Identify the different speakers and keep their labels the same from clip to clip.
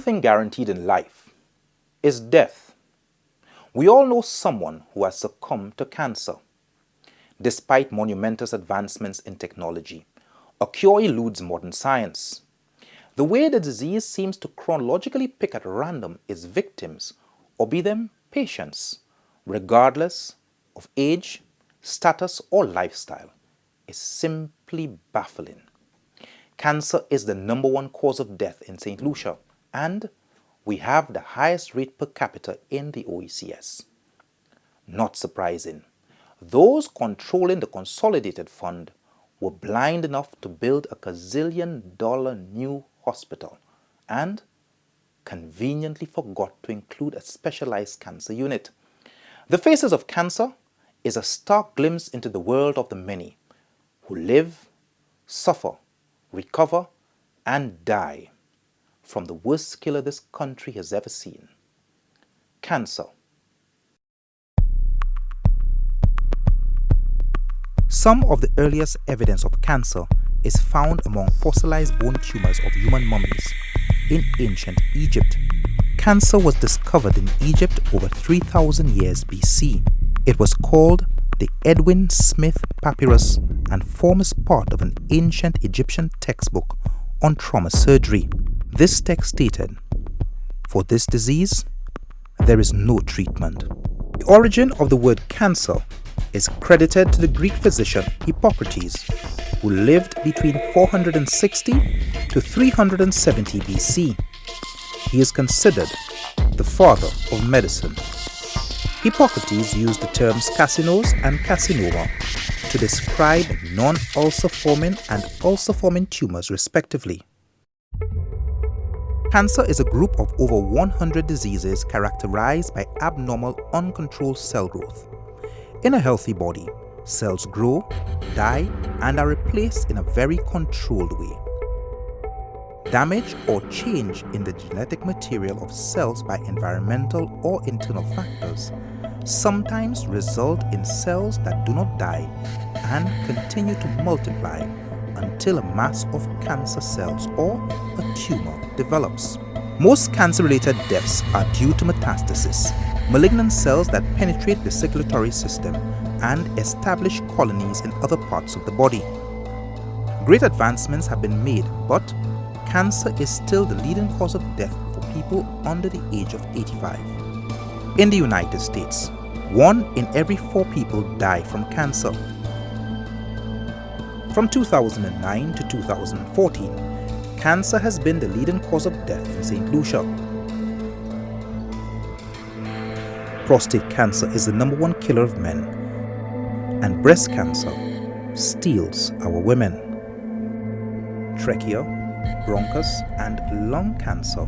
Speaker 1: thing guaranteed in life is death. We all know someone who has succumbed to cancer. Despite monumentous advancements in technology, a cure eludes modern science. The way the disease seems to chronologically pick at random its victims, or be them patients, regardless of age, status, or lifestyle, is simply baffling. Cancer is the #1 cause of death in St. Lucia, and we have the highest rate per capita in the OECS. Not surprising, those controlling the consolidated fund were blind enough to build a gazillion-dollar new hospital and conveniently forgot to include a specialized cancer unit. The Faces of Cancer is a stark glimpse into the world of the many who live, suffer, recover, and die from the worst killer this country has ever seen: cancer. Some of the earliest evidence of cancer is found among fossilized bone tumors of human mummies in ancient Egypt. Cancer was discovered in Egypt over 3,000 years BC. It was called the Edwin Smith Papyrus and forms part of an ancient Egyptian textbook on trauma surgery. This text stated, "For this disease, there is no treatment." The origin of the word cancer is credited to the Greek physician Hippocrates, who lived between 460 to 370 BC. He is considered the father of medicine. Hippocrates used the terms carcinose and carcinoma to describe non-ulcer forming and ulcer forming tumors respectively. Cancer is a group of over 100 diseases characterized by abnormal, uncontrolled cell growth. In a healthy body, cells grow, die, and are replaced in a very controlled way. Damage or change in the genetic material of cells by environmental or internal factors sometimes result in cells that do not die and continue to multiply until a mass of cancer cells or a tumor develops. Most cancer-related deaths are due to metastasis, malignant cells that penetrate the circulatory system and establish colonies in other parts of the body. Great advancements have been made, but cancer is still the leading cause of death for people under the age of 85. In the United States, 1 in every 4 people die from cancer. From 2009 to 2014, cancer has been the leading cause of death in St. Lucia. Prostate cancer is the #1 killer of men, and breast cancer steals our women. Trachea, bronchus, and lung cancer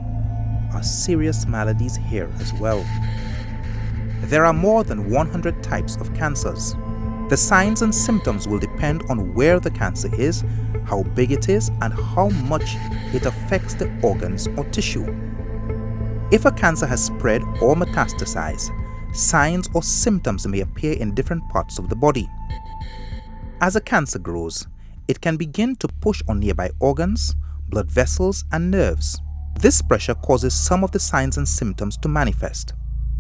Speaker 1: are serious maladies here as well. There are more than 100 types of cancers. The signs and symptoms will depend on where the cancer is, how big it is, and how much it affects the organs or tissue. If a cancer has spread or metastasized, signs or symptoms may appear in different parts of the body. As a cancer grows, it can begin to push on nearby organs, blood vessels, and nerves. This pressure causes some of the signs and symptoms to manifest.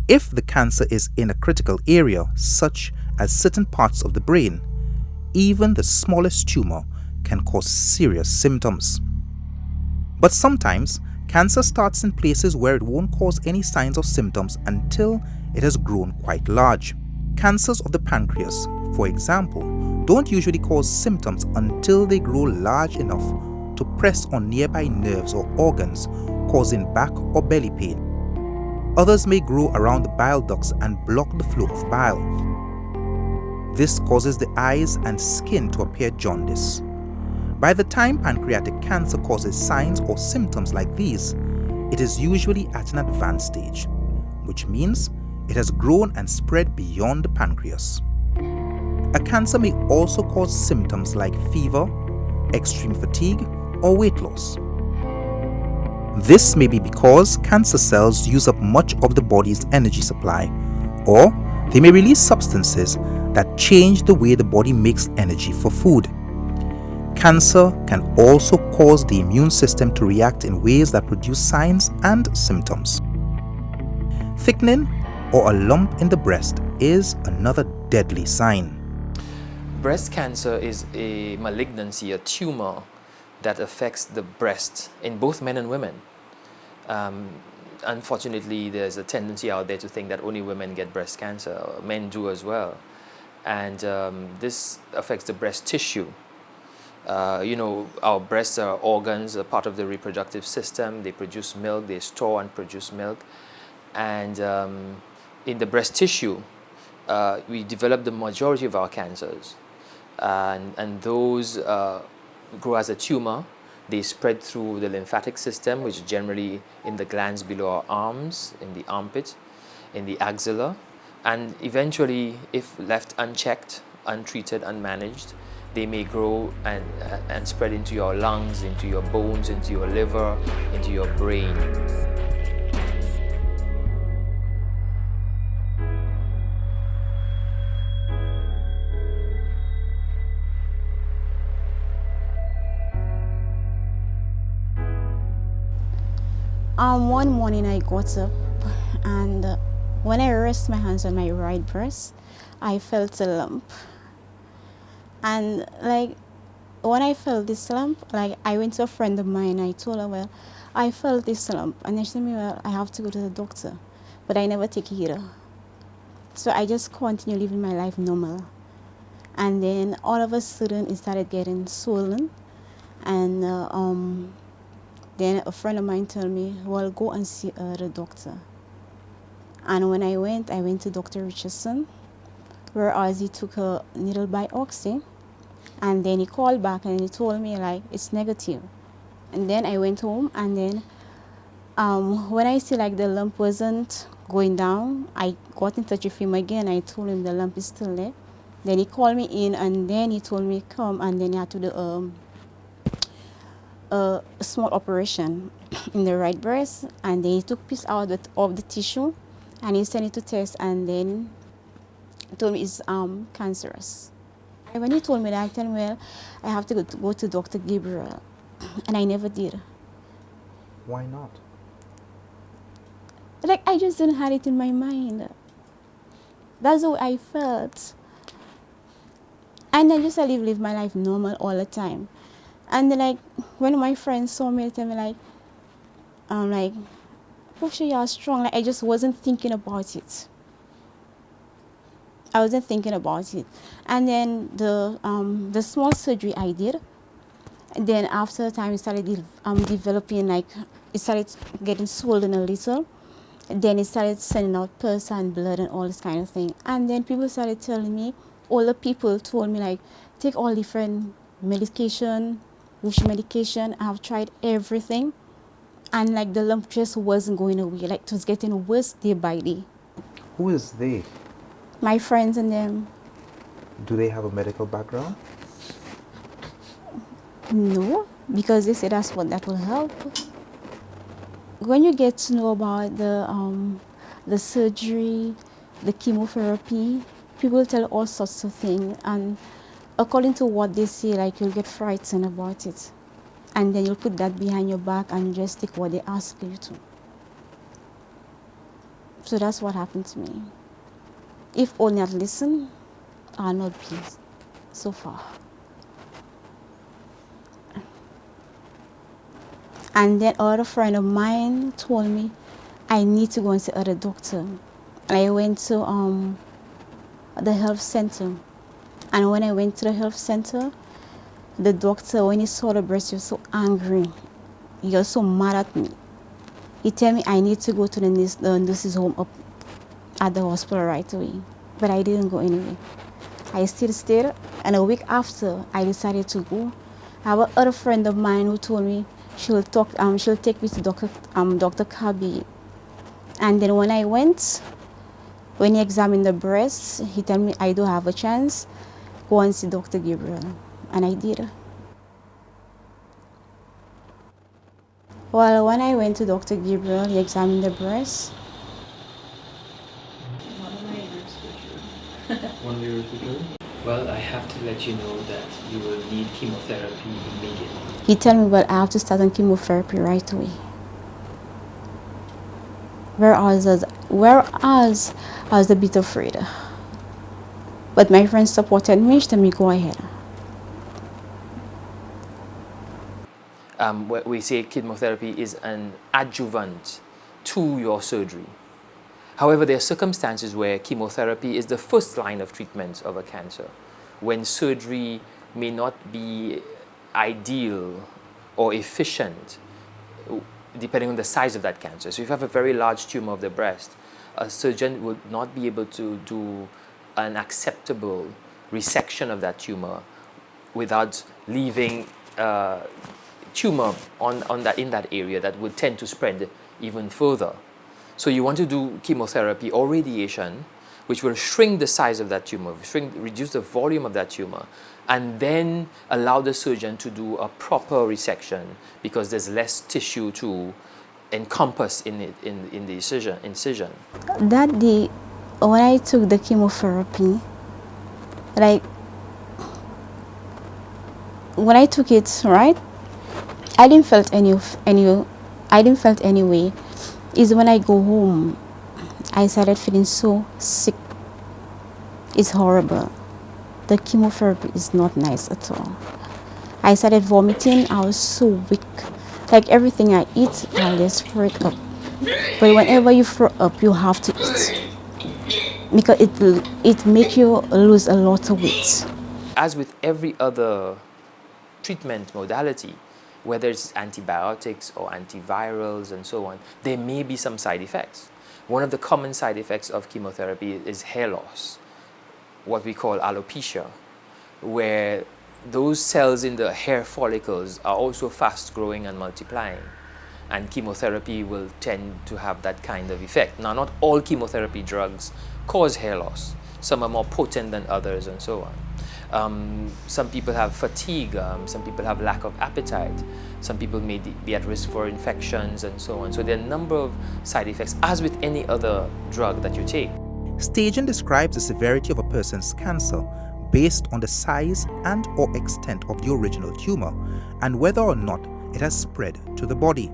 Speaker 1: If the cancer is in a critical area, such as certain parts of the brain, even the smallest tumor can cause serious symptoms. But sometimes, cancer starts in places where it won't cause any signs or symptoms until it has grown quite large. Cancers of the pancreas, for example, don't usually cause symptoms until they grow large enough to press on nearby nerves or organs, causing back or belly pain. Others may grow around the bile ducts and block the flow of bile. This causes the eyes and skin to appear jaundiced. By the time pancreatic cancer causes signs or symptoms like these, it is usually at an advanced stage, which means it has grown and spread beyond the pancreas. A cancer may also cause symptoms like fever, extreme fatigue, or weight loss. This may be because cancer cells use up much of the body's energy supply, or they may release substances that change the way the body makes energy for food. Cancer can also cause the immune system to react in ways that produce signs and symptoms. Thickening or a lump in the breast is another deadly sign.
Speaker 2: Breast cancer is a malignancy, a tumor that affects the breast in both men and women. Unfortunately, there's a tendency out there to think that only women get breast cancer. Men do as well. And this affects the breast tissue. Our breasts are organs, a part of the reproductive system. They produce milk, they store and produce milk. And in the breast tissue, we develop the majority of our cancers. And those grow as a tumor. They spread through the lymphatic system, which is generally in the glands below our arms, in the armpit, in the axilla. And eventually, if left unchecked, untreated, unmanaged, they may grow and spread into your lungs, into your bones, into your liver, into your brain.
Speaker 3: One morning I got up, and when I rest my hands on my right breast, I felt a lump. And when I felt this lump, I went to a friend of mine. I told her, well, I felt this lump, and she told me, well, I have to go to the doctor, but I never take it. So I just continue living my life normal. And then all of a sudden, it started getting swollen, and then a friend of mine told me, well, go and see the doctor. And when I went to Dr. Richardson, whereas he took a needle biopsy, and then he called back and he told me it's negative. And then I went home, and then when I see the lump wasn't going down, I got in touch with him again. I told him the lump is still there. Then he called me in, and then he told me come, and then he had to do a small operation in the right breast, and then he took piece out of the tissue, and he sent it to test, and then he told me it's cancerous. And when he told me that, I told him, well, I have to go to Dr. Gabriel, and I never did.
Speaker 1: Why not?
Speaker 3: I just didn't have it in my mind. That's how I felt. And I just live my life normal all the time. And when my friends saw me, they tell me Portia, you're strong. I just wasn't thinking about it. I wasn't thinking about it. And then the small surgery I did, and then after time it started developing, it started getting swollen a little. And then it started sending out pus and blood and all this kind of thing. And then people started telling me, older people told me take all different medication, which medication. I've tried everything, and the lump just wasn't going away. It was getting worse day by day.
Speaker 1: Who is they?
Speaker 3: My friends and them.
Speaker 1: Do they have a medical background?
Speaker 3: No, because they said that will help. When you get to know about the surgery, the chemotherapy, people tell all sorts of things, and according to what they say, you'll get frightened about it. And then you'll put that behind your back and just take what they ask you to. So that's what happened to me. If only I'd listened, I'll not be so far. And then another friend of mine told me I need to go and see other doctor. I went to the health center. And when I went to the health center, the doctor, when he saw the breast, he was so angry. He was so mad at me. He told me I need to go to the nurse's home up at the hospital right away. But I didn't go anyway. I still stayed, and a week after, I decided to go. I have another friend of mine who told me she'll take me to Dr. Kabi. And then when I went, when he examined the breast, he told me I do have a chance. Go and see Dr. Gabriel. And I did. Well, when I went to Dr. Gabriel, he examined the breast.
Speaker 4: One of your surgery?
Speaker 2: Well, I have to let you know that you will need chemotherapy immediately.
Speaker 3: He told me, but I have to start on chemotherapy right away. Whereas I was a bit afraid. But my friends supported me, she told me go ahead.
Speaker 2: We say chemotherapy is an adjuvant to your surgery. However, there are circumstances where chemotherapy is the first line of treatment of a cancer, when surgery may not be ideal or efficient, depending on the size of that cancer. So if you have a very large tumor of the breast, a surgeon would not be able to do an acceptable resection of that tumor without leaving tumor in that area that would tend to spread even further. So you want to do chemotherapy or radiation, which will shrink the size of that tumor, reduce the volume of that tumor, and then allow the surgeon to do a proper resection because there's less tissue to encompass in the incision.
Speaker 3: That day, when I took the chemotherapy, like when I took it, right, I didn't felt any way. Is when I go home, I started feeling so sick. It's horrible. The chemotherapy is not nice at all. I started vomiting. I was so weak. Like everything I eat, I'll just throw it up. But whenever you throw up, you have to eat because it make you lose a lot of weight.
Speaker 2: As with every other treatment modality, whether it's antibiotics or antivirals and so on, there may be some side effects. One of the common side effects of chemotherapy is hair loss, what we call alopecia, where those cells in the hair follicles are also fast growing and multiplying, and chemotherapy will tend to have that kind of effect. Now, not all chemotherapy drugs cause hair loss. Some are more potent than others and so on. Some people have fatigue, some people have lack of appetite, some people may be at risk for infections and so on. So there are a number of side effects, as with any other drug that you take.
Speaker 1: Staging describes the severity of a person's cancer based on the size and or extent of the original tumor and whether or not it has spread to the body.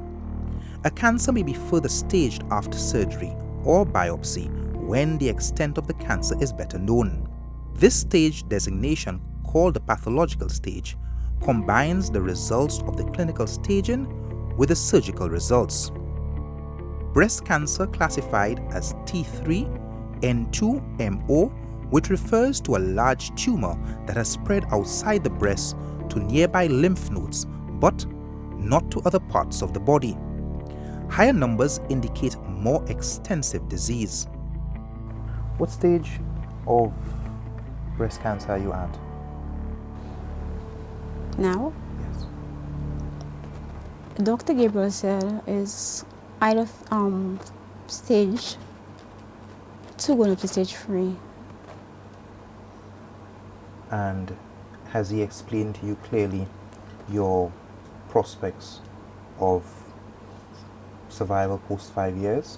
Speaker 1: A cancer may be further staged after surgery or biopsy when the extent of the cancer is better known. This stage designation, called the pathological stage, combines the results of the clinical staging with the surgical results. Breast cancer classified as T3N2MO, which refers to a large tumor that has spread outside the breast to nearby lymph nodes but not to other parts of the body. Higher numbers indicate more extensive disease. What stage of breast cancer are you at?
Speaker 3: Now,
Speaker 1: Yes.
Speaker 3: Dr. Gabriel said is either stage 2 going up to stage 3.
Speaker 1: And has he explained to you clearly your prospects of survival post 5 years?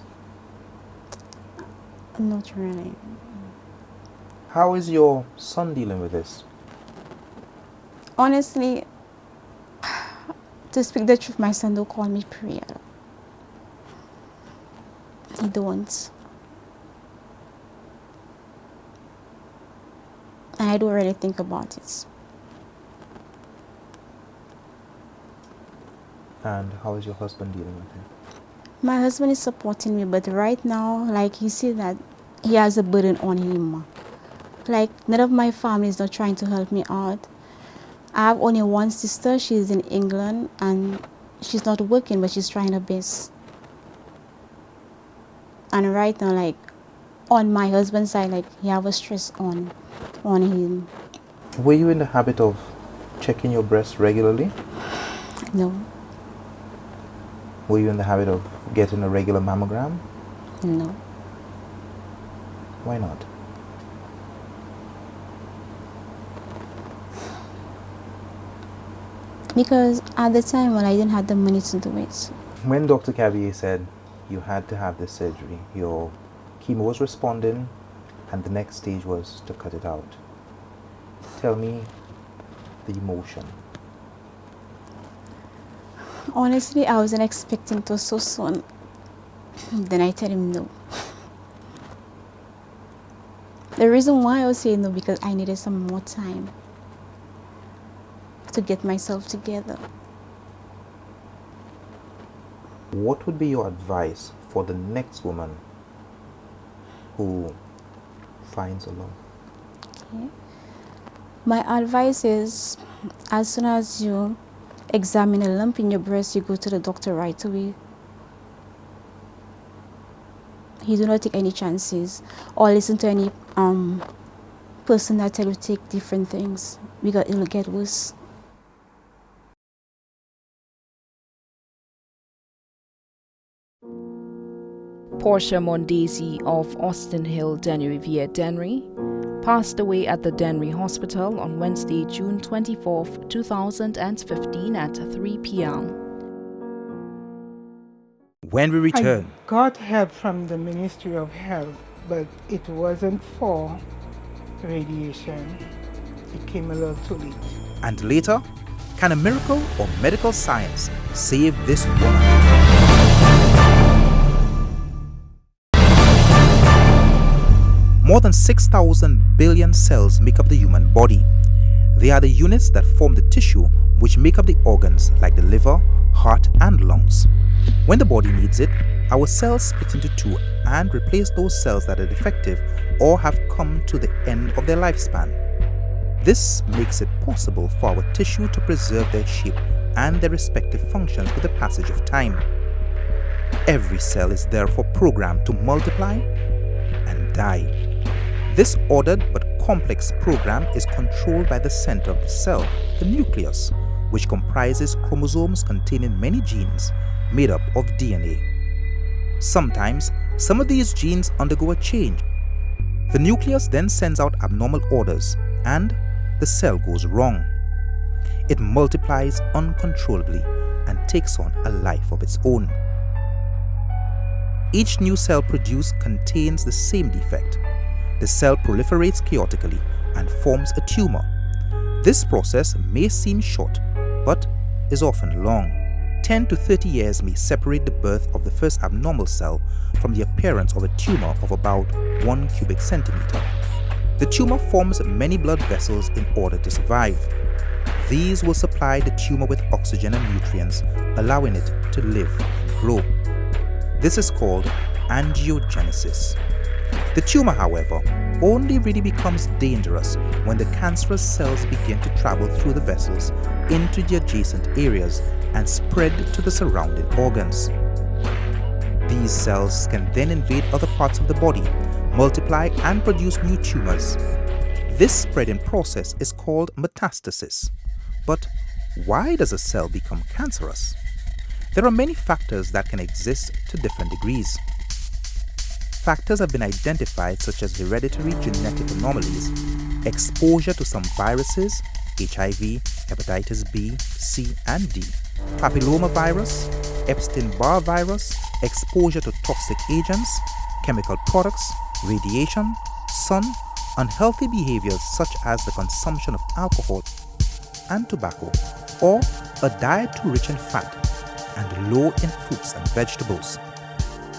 Speaker 3: Not really.
Speaker 1: How is your son dealing with this?
Speaker 3: Honestly, to speak the truth, my son don't call me prayer. He don't. And I don't really think about it.
Speaker 1: And how is your husband dealing with it?
Speaker 3: My husband is supporting me, but right now, like he sees that he has a burden on him. Like none of my family is not trying to help me out. I have only one sister. She's in England and she's not working, but she's trying her best. And right now, like on my husband's side, like he have a stress on him.
Speaker 1: Were you in the habit of checking your breast regularly?
Speaker 3: No,
Speaker 1: Were you in the habit of getting a regular mammogram?
Speaker 3: no.
Speaker 1: Why not?
Speaker 3: Because at the time, well, I didn't have the money to do it.
Speaker 1: When Dr. Cavier said you had to have this surgery, your chemo was responding and the next stage was to cut it out. tell me the emotion.
Speaker 3: Honestly, I wasn't expecting to so soon. Then I tell him no. The reason why I was saying no because I needed some more time to get myself together.
Speaker 1: What would be your advice for the next woman who finds a lump?
Speaker 3: Okay. My advice is, as soon as you examine a lump in your breast, you go to the doctor right away. You do not take any chances or listen to any person that tell you to take different things because it will get worse.
Speaker 4: Portia Mondesi of Austin Hill, Dennery via Dennery, passed away at the Dennery Hospital on Wednesday, June 24, 2015 at 3 p.m.
Speaker 1: When we return,
Speaker 5: I got help from the Ministry of Health, but it wasn't for radiation. It came a little too late.
Speaker 1: and later, can a miracle or medical science save this woman? More than 6,000 billion cells make up the human body. They are the units that form the tissue which make up the organs like the liver, heart, and lungs. When the body needs it, our cells split into two and replace those cells that are defective or have come to the end of their lifespan. This makes it possible for our tissue to preserve their shape and their respective functions with the passage of time. Every cell is therefore programmed to multiply and die. This ordered but complex program is controlled by the center of the cell, the nucleus, which comprises chromosomes containing many genes made up of DNA. Sometimes, some of these genes undergo a change. The nucleus then sends out abnormal orders and the cell goes wrong. It multiplies uncontrollably and takes on a life of its own. Each new cell produced contains the same defect. The cell proliferates chaotically and forms a tumor. This process may seem short, but is often long. 10 to 30 years may separate the birth of the first abnormal cell from the appearance of a tumor of about 1 cubic centimeter. The tumor forms many blood vessels in order to survive. These will supply the tumor with oxygen and nutrients, allowing it to live and grow. This is called angiogenesis. The tumor, however, only really becomes dangerous when the cancerous cells begin to travel through the vessels into the adjacent areas and spread to the surrounding organs. These cells can then invade other parts of the body, multiply and produce new tumors. This spreading process is called metastasis. But why does a cell become cancerous? There are many factors that can exist to different degrees. Factors have been identified such as hereditary genetic anomalies, exposure to some viruses, HIV, hepatitis B, C, and D, papillomavirus, Epstein-Barr virus, exposure to toxic agents, chemical products, radiation, sun, unhealthy behaviors such as the consumption of alcohol and tobacco, or a diet too rich in fat and low in fruits and vegetables.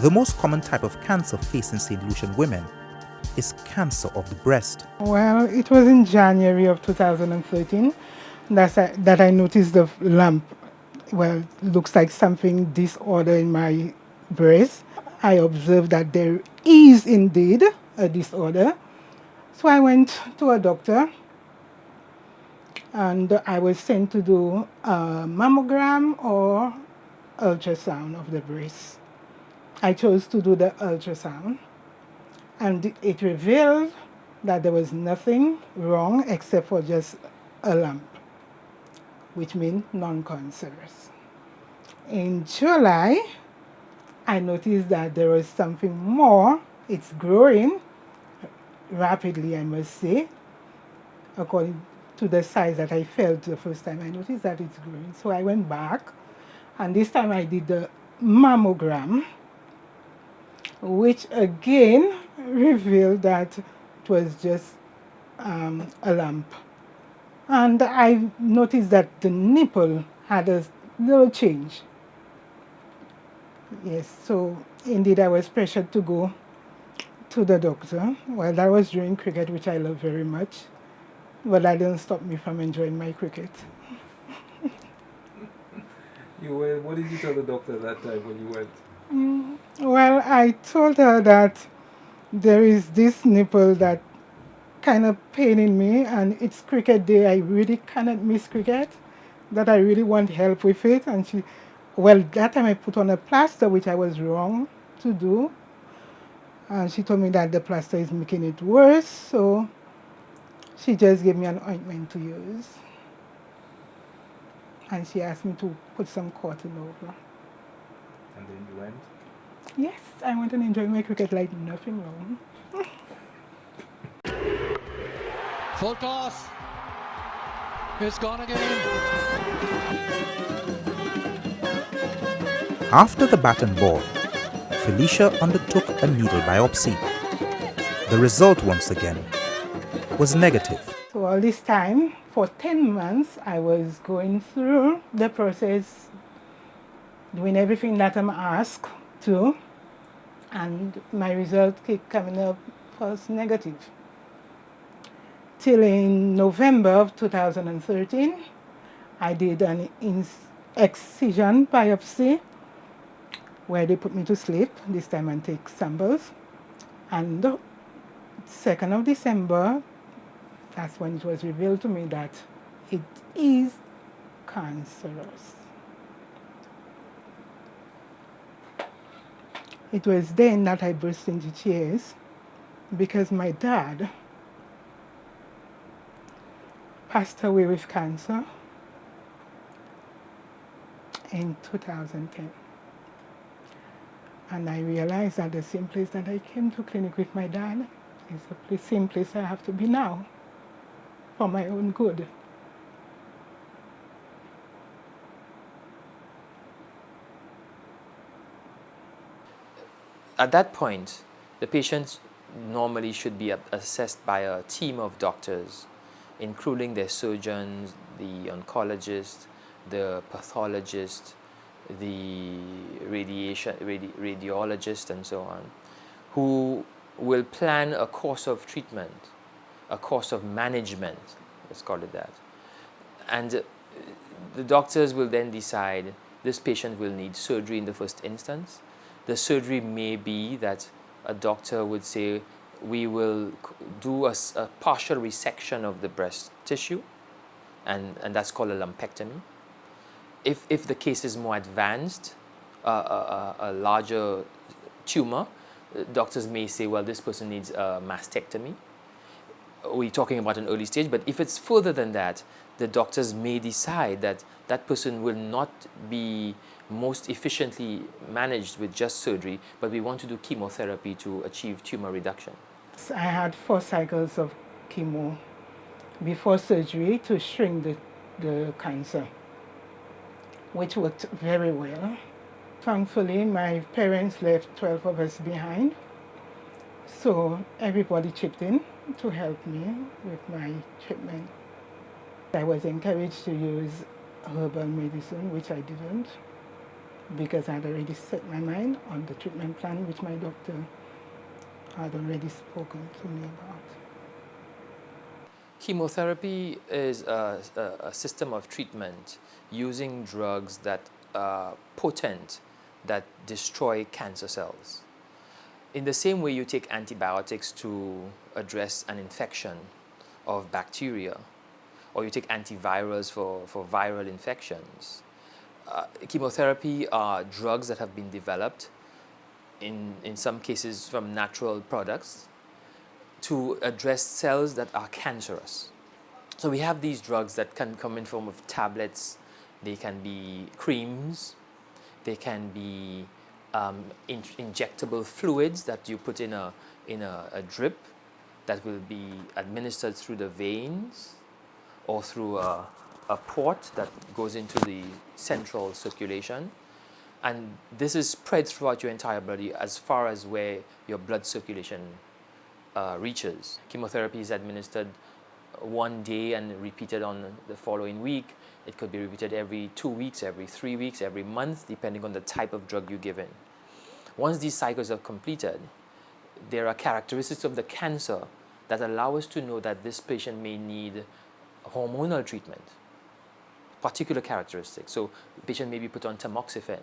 Speaker 1: The most common type of cancer facing St. Lucian women is cancer of the breast.
Speaker 5: Well, it was in January of 2013 that I noticed the lump. Well, looks like something disorder in my breast. I observed that there is indeed a disorder. So I went to a doctor and I was sent to do a mammogram or ultrasound of the breast. I chose to do the ultrasound, and it revealed that there was nothing wrong except for just a lump, which means non-cancerous. In July, I noticed that there was something more. It's growing rapidly, I must say, according to the size that I felt the first time. I noticed that it's growing. So I went back, and this time I did the mammogram, which again revealed that it was just a lump. And I noticed that the nipple had a little change. Yes, so indeed I was pressured to go to the doctor. Well, that was during cricket, which I love very much, but that didn't stop me from enjoying my cricket.
Speaker 6: What did you tell the doctor that time when you went?
Speaker 5: Well, I told her that there is this nipple that kind of paining me, and it's cricket day. I really cannot miss cricket, that I really want help with it. And she, well, that time I put on a plaster, which I was wrong to do. And she told me that the plaster is making it worse, so she just gave me an ointment to use. And she asked me to put some cotton over.
Speaker 6: And then you went?
Speaker 5: Yes, I went and enjoyed my cricket like nothing wrong.
Speaker 7: Full toss. It's gone again.
Speaker 1: After the bat and ball, Felicia undertook a needle biopsy. The result, once again, was negative.
Speaker 5: So all this time, for 10 months, I was going through the process, doing everything that I'm asked to, and my result kept coming up was negative. Till in November of 2013, I did an excision biopsy where they put me to sleep, this time and take samples. And 2nd of December, that's when it was revealed to me that it is cancerous. It was then that I burst into tears because my dad passed away with cancer in 2010. And I realized that the same place that I came to clinic with my dad is the same place I have to be now for my own good.
Speaker 2: At that point, the patient normally should be assessed by a team of doctors, including their surgeons, the oncologist, the pathologist, the radiologist, and so on, who will plan a course of treatment, a course of management, let's call it that. And the doctors will then decide this patient will need surgery in the first instance. The surgery may be that a doctor would say, we will do a partial resection of the breast tissue, and that's called a lumpectomy. If the case is more advanced, a larger tumor, doctors may say, well, this person needs a mastectomy. We're talking about an early stage, but if it's further than that, the doctors may decide that that person will not be most efficiently managed with just surgery, but we want to do chemotherapy to achieve tumor reduction.
Speaker 5: I had 4 cycles of chemo before surgery to shrink the cancer, which worked very well. Thankfully, my parents left 12 of us behind, so everybody chipped in to help me with my treatment. I was encouraged to use herbal medicine, which I didn't, because I had already set my mind on the treatment plan, which my doctor had already spoken to me about.
Speaker 2: Chemotherapy is a system of treatment using drugs that are potent, that destroy cancer cells. In the same way you take antibiotics to address an infection of bacteria, or you take antivirals for viral infections. Chemotherapy are drugs that have been developed, in some cases from natural products, to address cells that are cancerous. So we have these drugs that can come in form of tablets, they can be creams, they can be injectable fluids that you put in a drip that will be administered through the veins or through a port that goes into the central circulation. And this is spread throughout your entire body as far as where your blood circulation reaches. Chemotherapy is administered one day and repeated on the following week. It could be repeated every 2 weeks, every 3 weeks, every month, depending on the type of drug you're given. Once these cycles are completed, there are characteristics of the cancer that allow us to know that this patient may need hormonal treatment, particular characteristics. So the patient may be put on tamoxifen.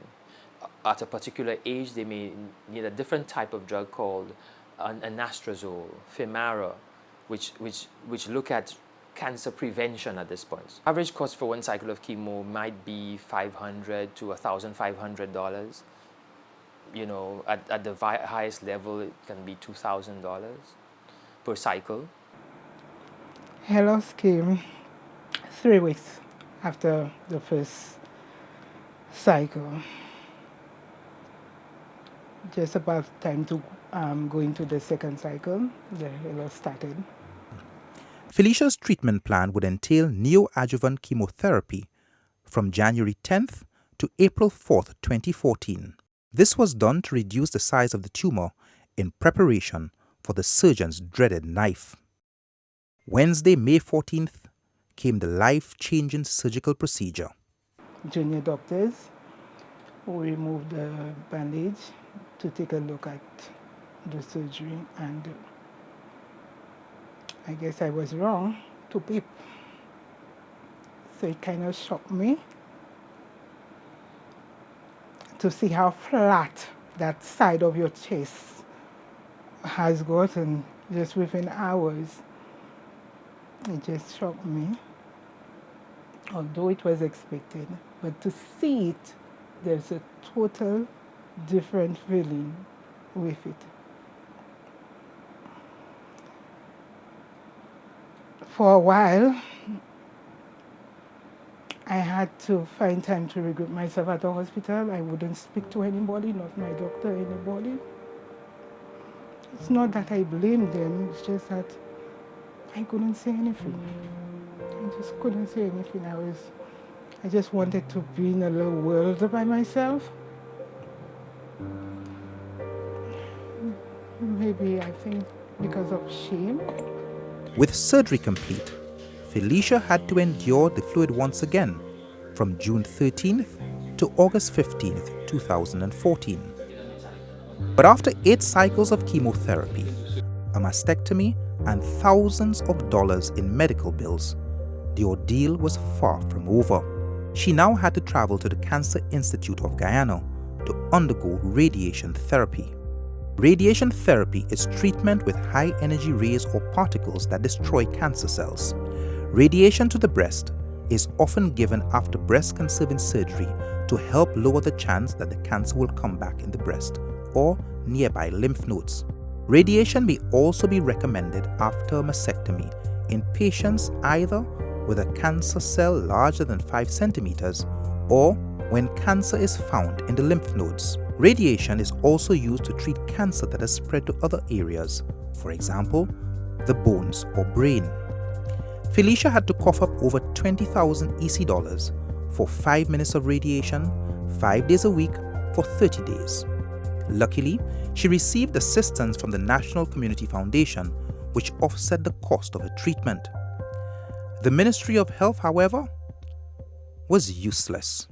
Speaker 2: At a particular age, they may need a different type of drug called anastrozole, Femara, which look at cancer prevention at this point. Average cost for one cycle of chemo might be $500 to $1,500. You know, at the highest level, it can be $2,000 per cycle.
Speaker 5: Hair loss came 3 weeks after the first cycle. Just about time to go into the second cycle, the hair loss started.
Speaker 1: Felicia's treatment plan would entail neoadjuvant chemotherapy from January 10th to April 4th, 2014. This was done to reduce the size of the tumor in preparation for the surgeon's dreaded knife. Wednesday, May 14th, came the life-changing surgical procedure.
Speaker 5: Junior doctors who removed the bandage to take a look at the surgery, and I guess I was wrong to peep. So it kind of shocked me to see how flat that side of your chest has gotten just within hours. It just shocked me, although it was expected. But to see it, there's a total different feeling with it. For a while, I had to find time to regroup myself at the hospital. I wouldn't speak to anybody, not my doctor, anybody. It's not that I blame them, it's just that I couldn't say anything. I just couldn't say anything. I just wanted to be in a little world by myself. Maybe I think because of shame.
Speaker 1: With surgery complete, Felicia had to endure the fluid once again from June 13th to August 15th, 2014. But after 8 cycles of chemotherapy, a mastectomy, and thousands of dollars in medical bills, the ordeal was far from over. She now had to travel to the Cancer Institute of Guyana to undergo radiation therapy. Radiation therapy is treatment with high-energy rays or particles that destroy cancer cells. Radiation to the breast is often given after breast-conserving surgery to help lower the chance that the cancer will come back in the breast or nearby lymph nodes. Radiation may also be recommended after a mastectomy in patients either with a cancer cell larger than 5 centimeters or when cancer is found in the lymph nodes. Radiation is also used to treat cancer that has spread to other areas, for example, the bones or brain. Felicia had to cough up over 20,000 EC dollars for 5 minutes of radiation, 5 days a week for 30 days. Luckily, she received assistance from the National Community Foundation, which offset the cost of her treatment. The Ministry of Health, however, was useless.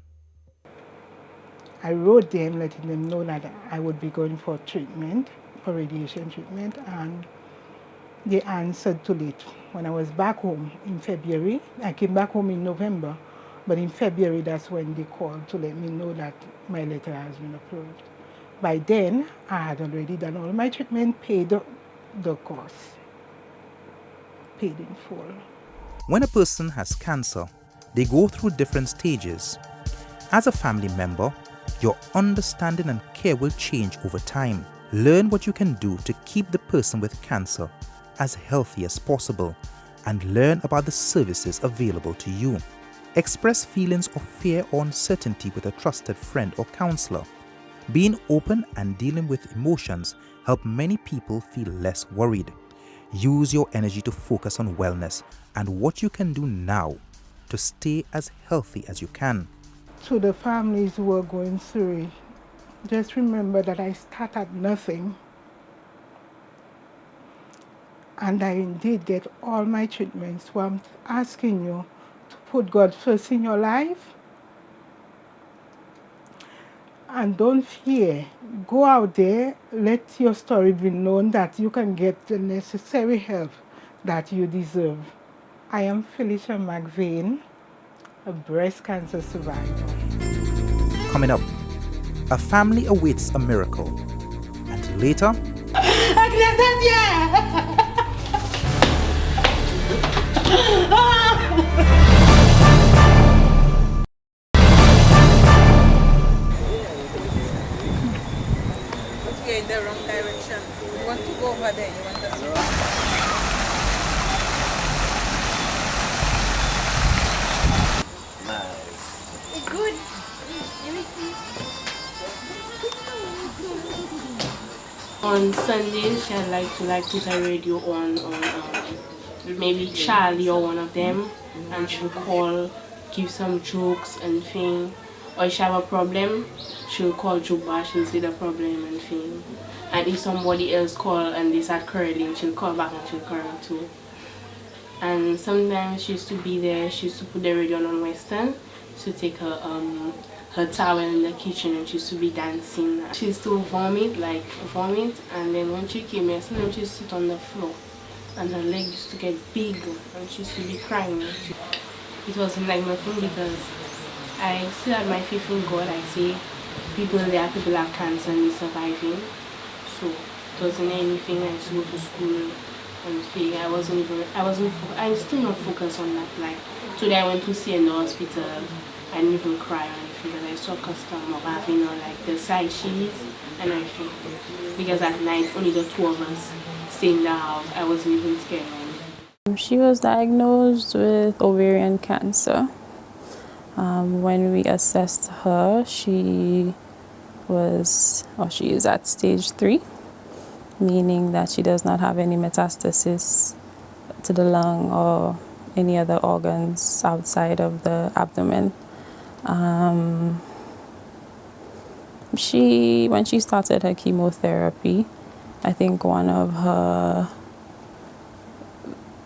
Speaker 5: I wrote them letting them know that I would be going for treatment, for radiation treatment, and they answered too late. When I was back home in February, I came back home in November, but in February that's when they called to let me know that my letter has been approved. By then, I had already done all my treatment, paid the cost, paid in full.
Speaker 1: When a person has cancer, they go through different stages. As a family member, your understanding and care will change over time. Learn what you can do to keep the person with cancer as healthy as possible and learn about the services available to you. Express feelings of fear or uncertainty with a trusted friend or counselor. Being open and dealing with emotions help many people feel less worried. Use your energy to focus on wellness and what you can do now to stay as healthy as you can.
Speaker 5: To the families who are going through it, just remember that I start at nothing. and I indeed get all my treatments. So I'm asking you to put God first in your life and don't fear. Go out there, let your story be known that you can get the necessary help that you deserve. I am Felicia McVeigh, a breast cancer survivor.
Speaker 1: Coming up, a family awaits a miracle. And later,
Speaker 8: You're in the wrong direction. You want to go over there. You want to see. It's good. Let me see.
Speaker 9: On Sundays, she like to put a radio on maybe Charlie or one of them, and she'll call, give some jokes and thing. Or if she have a problem, she'll call Jubash and say the problem and thing. And if somebody else call and they start curling, she'll call back and she'll curl too. And sometimes she used to be there, she used to put the radio on Western, to take her towel in the kitchen and she used to be dancing. She used to vomit, and then when she came here, sometimes she used to sit on the floor and her leg used to get big and she used to be crying. It wasn't like nothing because I still had my faith in God. I say people have cancer and they're surviving. So it wasn't anything. I used to go to school and say I'm still not focused on that. Like today I went to see in the hospital. I didn't even cry or anything because I saw custom of having like the side cheese and everything. Because at night only the two of us stay in the house. I wasn't even scared or anything.
Speaker 10: She was diagnosed with ovarian cancer. When we assessed her, she is at stage 3, meaning that she does not have any metastasis to the lung or any other organs outside of the abdomen. When she started her chemotherapy, I think one of her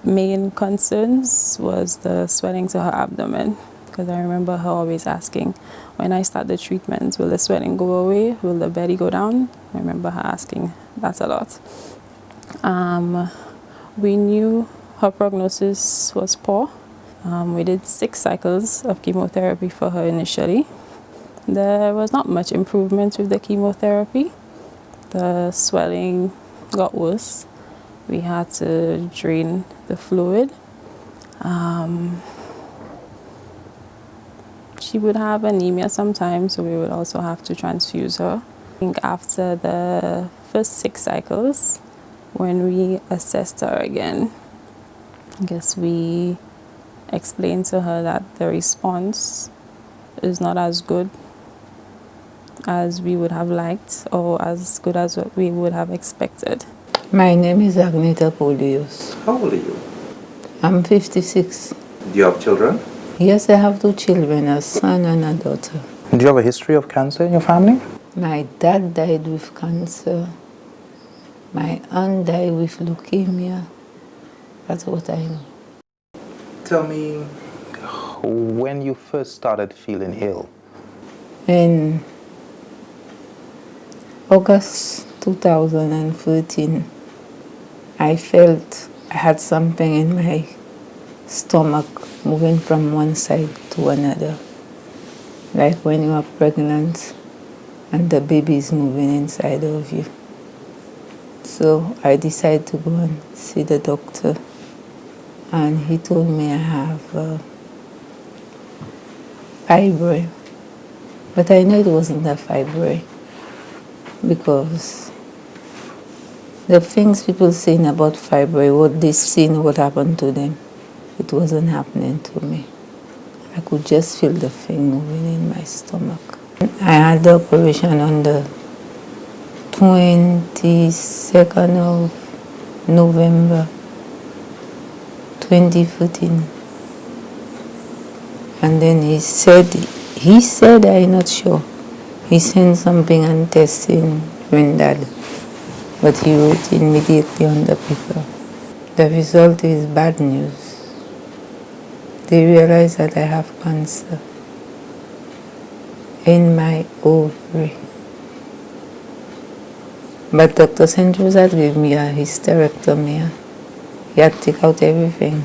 Speaker 10: main concerns was the swelling to her abdomen, because I remember her always asking, when I start the treatment, will the swelling go away? Will the belly go down? I remember her asking that a lot. We knew her prognosis was poor. We did 6 cycles of chemotherapy for her initially. There was not much improvement with the chemotherapy. The swelling got worse. We had to drain the fluid. She would have anemia sometimes, so we would also have to transfuse her. I think after the first 6 cycles, when we assessed her again, I guess we explained to her that the response is not as good as we would have liked or as good as what we would have expected.
Speaker 11: My name is Agneta Polios.
Speaker 1: how old are you?
Speaker 11: I'm 56.
Speaker 1: Do you have children?
Speaker 11: Yes, I have 2 children, a son and a daughter.
Speaker 1: Do you have a history of cancer in your family?
Speaker 11: My dad died with cancer. My aunt died with leukemia. That's what I know.
Speaker 1: Tell me when you first started feeling ill.
Speaker 11: In August 2013, I felt I had something in my stomach moving from one side to another. Like when you are pregnant and the baby is moving inside of you. So I decided to go and see the doctor. And he told me I have fibroid. But I know it wasn't a fibroid because the things people saying about fibroid, what they seen, what happened to them, it wasn't happening to me. I could just feel the thing moving in my stomach. I had the operation on the 22nd of November 2014. And then he said, I'm not sure. He sent something and testing Trinidad, but he wrote immediately on the paper The result is bad news. They realize that I have cancer in my ovary. But Dr. St. Joseph gave me a hysterectomy. He had to take out everything.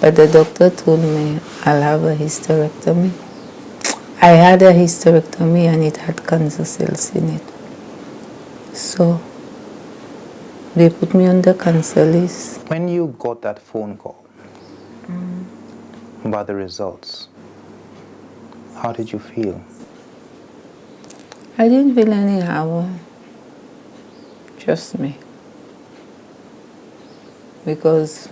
Speaker 11: But the doctor told me I'll have a hysterectomy. I had a hysterectomy and it had cancer cells in it. So they put me on the cancer list.
Speaker 1: When you got that phone call about the results, how did you feel?
Speaker 11: I didn't feel anyhow. Trust me. Because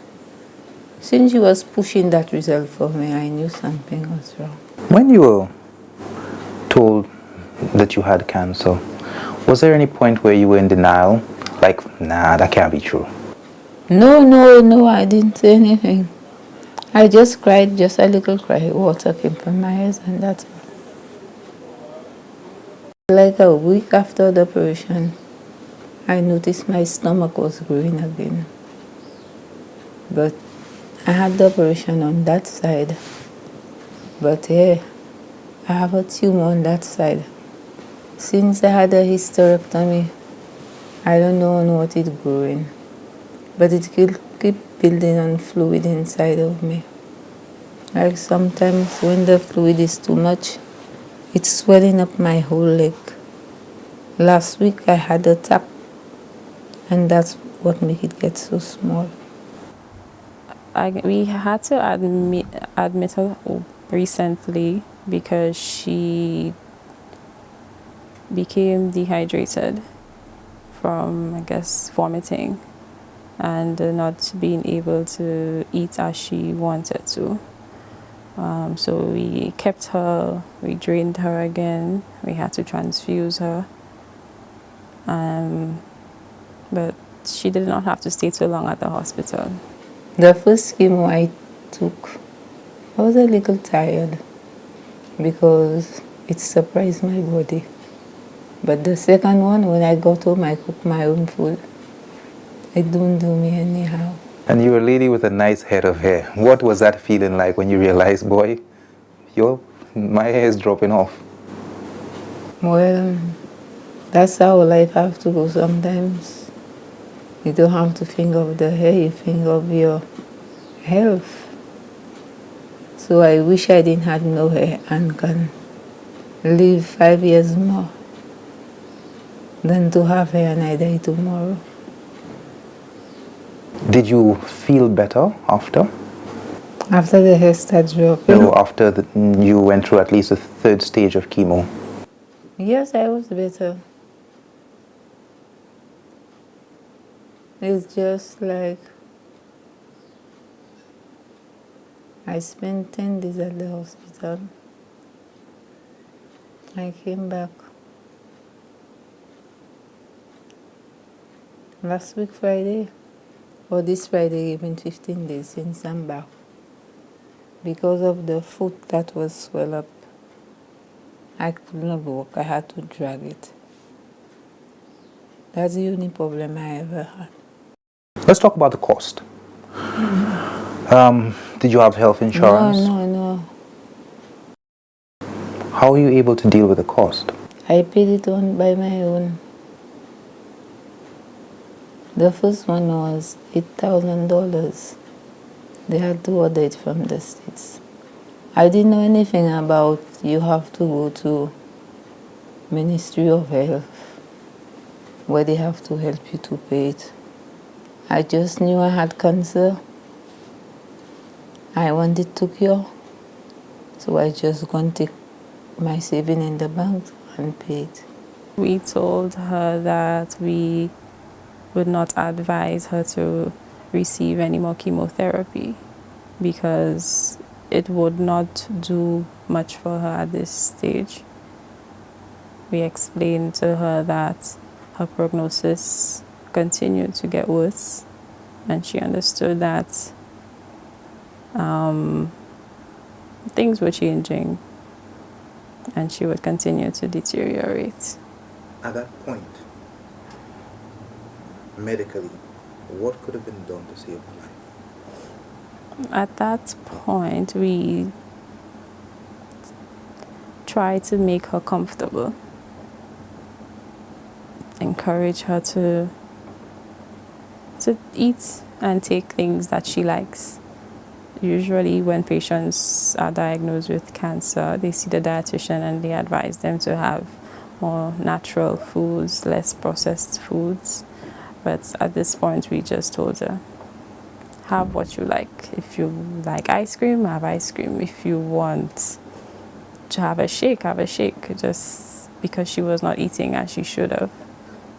Speaker 11: since she was pushing that result for me, I knew something was wrong.
Speaker 1: When you were told that you had cancer, was there any point where you were in denial? Like, nah, that can't be true.
Speaker 11: No, I didn't say anything. I just cried, just a little cry. Water came from my eyes and that's all. Like a week after the operation, I noticed my stomach was growing again. But I had the operation on that side. But yeah, I have a tumor on that side. Since I had a hysterectomy, I don't know on what it's growing. But it keep building on fluid inside of me. Like sometimes when the fluid is too much, it's swelling up my whole leg. Last week I had a tap, and that's what make it get so small.
Speaker 10: We had to admit her recently because she became dehydrated from, I guess, vomiting and not being able to eat as she wanted to. So we kept her, we drained her again, we had to transfuse her. But she did not have to stay too long at the hospital.
Speaker 11: The first chemo I took, I was a little tired because it surprised my body. But the second one, when I got home, I cooked my own food. It don't do me anyhow.
Speaker 1: And you're a lady with a nice head of hair. What was that feeling like when you realized, boy, my hair is dropping off?
Speaker 11: Well, that's how life has to go sometimes. You don't have to think of the hair, you think of your health. So I wish I didn't have no hair and can live 5 years more than to have hair and I die tomorrow.
Speaker 1: Did you feel better after?
Speaker 11: After the hair started dropping?
Speaker 1: No, after you went through at least the third stage of chemo.
Speaker 11: Yes, I was better. It's just like I spent 10 days at the hospital. I came back last week Friday, or this Friday, even 15 days since I'm back. Because of the foot that was swelled up, I could not walk, I had to drag it. That's the only problem I ever had.
Speaker 1: Let's talk about the cost. Did you have health insurance?
Speaker 11: No.
Speaker 1: How are you able to deal with the cost?
Speaker 11: I paid it on by my own. The first one was $8,000. They had to order it from the States. I didn't know anything about you have to go to Ministry of Health where they have to help you to pay it. I just knew I had cancer. I wanted to cure. So I just go and take my saving in the bank and pay it.
Speaker 10: We told her that we would not advise her to receive any more chemotherapy because it would not do much for her at this stage. We explained to her that her prognosis continued to get worse, and she understood that things were changing and she would continue to deteriorate.
Speaker 1: At that point, medically, What could have been done to save her life?
Speaker 10: At that point, we tried to make her comfortable, encourage her to eat and take things that she likes. Usually when patients are diagnosed with cancer, they see the dietitian and they advise them to have more natural foods, less processed foods. But at this point, we just told her, have what you like. If you like ice cream, have ice cream. If you want to have a shake, just because she was not eating as she should have.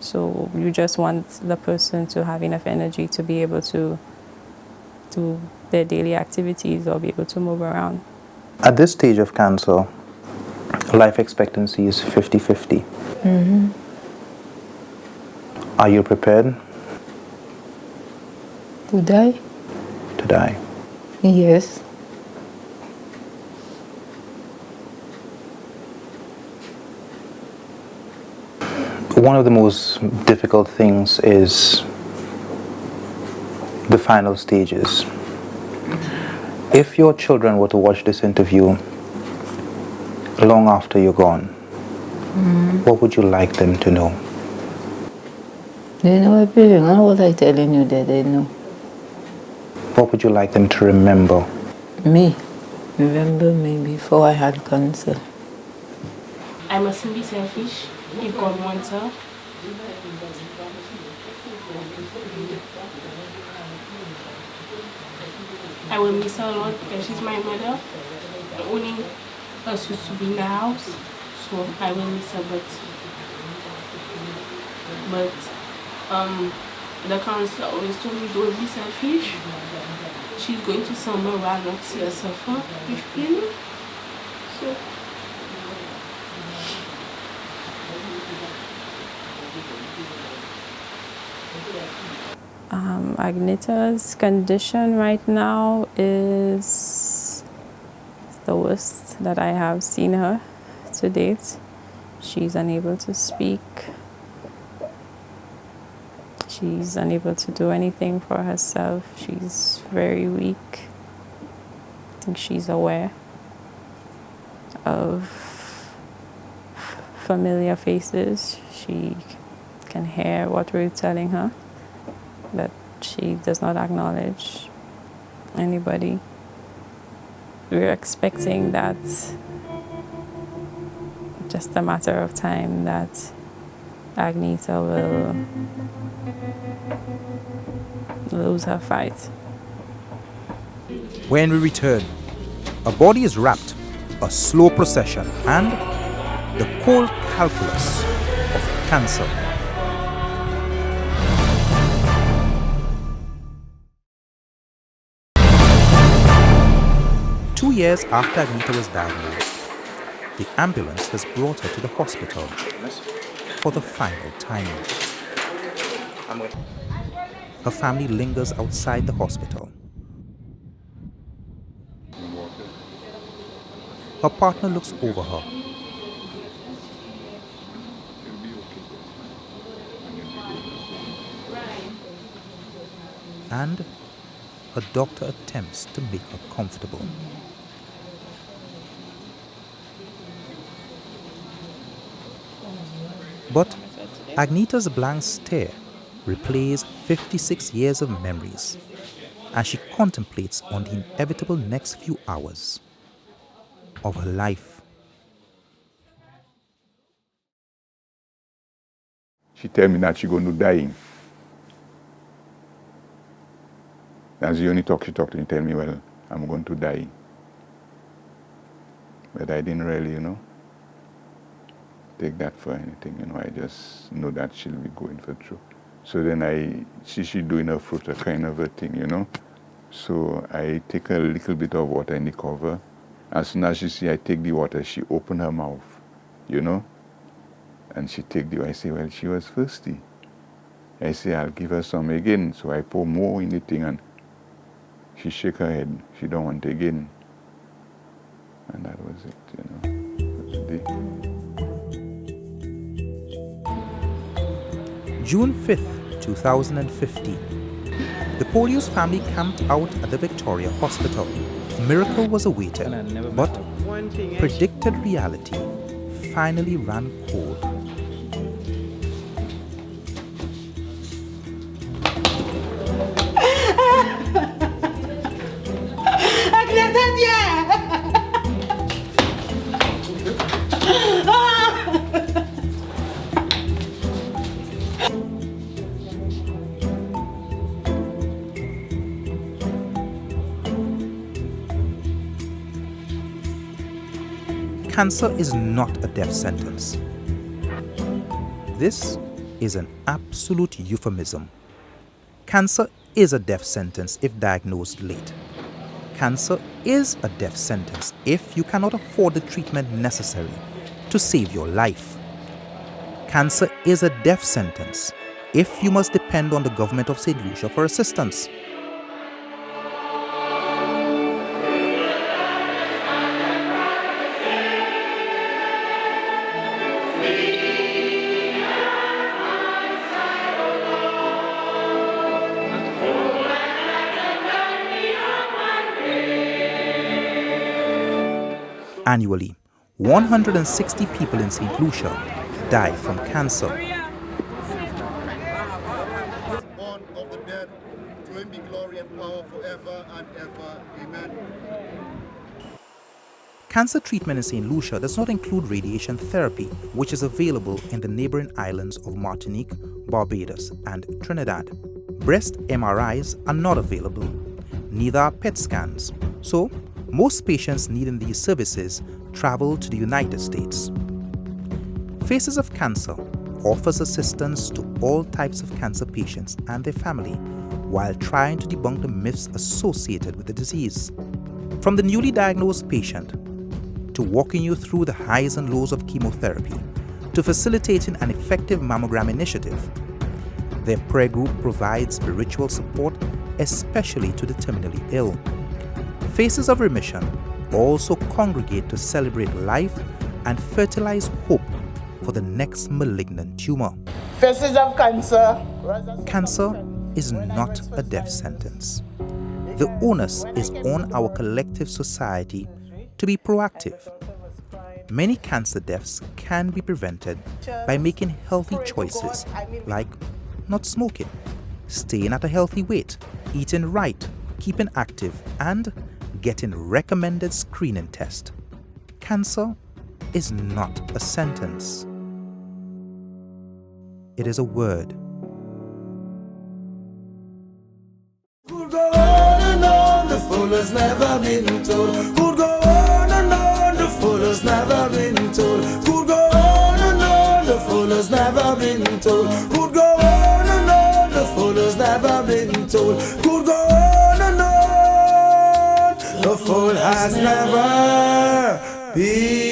Speaker 10: So you just want the person to have enough energy to be able to do their daily activities or be able to move around.
Speaker 1: At this stage of cancer, life expectancy is 50-50.
Speaker 11: Mm-hmm.
Speaker 1: Are you prepared
Speaker 11: To die?
Speaker 1: to die?
Speaker 11: Yes.
Speaker 1: One of the most difficult things is the final stages. If your children were to watch this interview long after you're gone, what would you like them to know?
Speaker 11: They know everything. All what I'm telling you that they know.
Speaker 1: What would you like them to remember?
Speaker 11: Me. Remember me before I had cancer.
Speaker 9: I mustn't be selfish if God wants her. I will miss her a lot because she's my mother. The only us used to be in the house, so I will miss her. But the counselor always told me, don't be selfish. She's going to somewhere where I'll not see her suffer with pain. So
Speaker 10: Agneta's condition right now is the worst that I have seen her to date. She's unable to speak. She's unable to do anything for herself. She's very weak. I think she's aware of familiar faces. She can hear what we're telling her, but she does not acknowledge anybody. We're expecting that just a matter of time that Agneta will lose her fight.
Speaker 1: When we return, a body is wrapped, a slow procession, and the cold calculus of cancer. Two years after Agneta was diagnosed, the ambulance has brought her to the hospital for the final time. Her family lingers outside the hospital. Her partner looks over her. And a doctor attempts to make her comfortable. But Agneta's blank stare replays 56 years of memories as she contemplates on the inevitable next few hours of her life.
Speaker 12: She tell me that she going to die. That's the only talk she talked to me, tell me, well, I'm going to die. But I didn't really, take that for anything, I just know that she'll be going for through. So then I see she doing her fruit, a kind of a thing, So I take a little bit of water in the cover. As soon as she see I take the water, she open her mouth, and she take I say, well, she was thirsty. I say, I'll give her some again. So I pour more in the thing and she shake her head. She don't want it again. And that was it, for today.
Speaker 1: June 5th, 2015. The Polio's family camped out at the Victoria Hospital. A miracle was awaited, but predicted reality finally ran cold. Cancer is not a death sentence. This is an absolute euphemism. Cancer is a death sentence if diagnosed late. Cancer is a death sentence if you cannot afford the treatment necessary to save your life. Cancer is a death sentence if you must depend on the government of St. Lucia for assistance. Annually, 160 people in St. Lucia die from cancer.
Speaker 13: Born of the dead, to him be glory and power forever and ever. Amen.
Speaker 1: Cancer treatment in St. Lucia does not include radiation therapy, which is available in the neighboring islands of Martinique, Barbados, and Trinidad. Breast MRIs are not available, neither are PET scans, so most patients needing these services travel to the United States. Faces of Cancer offers assistance to all types of cancer patients and their family while trying to debunk the myths associated with the disease. From the newly diagnosed patient to walking you through the highs and lows of chemotherapy to facilitating an effective mammogram initiative, their prayer group provides spiritual support, especially to the terminally ill. Faces of Remission also congregate to celebrate life and fertilize hope for the next malignant tumor.
Speaker 5: Faces of Cancer.
Speaker 1: Cancer is not a death sentence. The onus is on our collective society to be proactive. Many cancer deaths can be prevented by making healthy choices like not smoking, staying at a healthy weight, eating right, keeping active, and getting recommended screening tests. Cancer is not a sentence. It is a word.
Speaker 14: Could go on and on, the fool has never been told. Could go on and on, the fool has never been told. Could go on and on, the fool has never been told. Could go on and on, the fool has never been told. Could go on and on, the fool has never been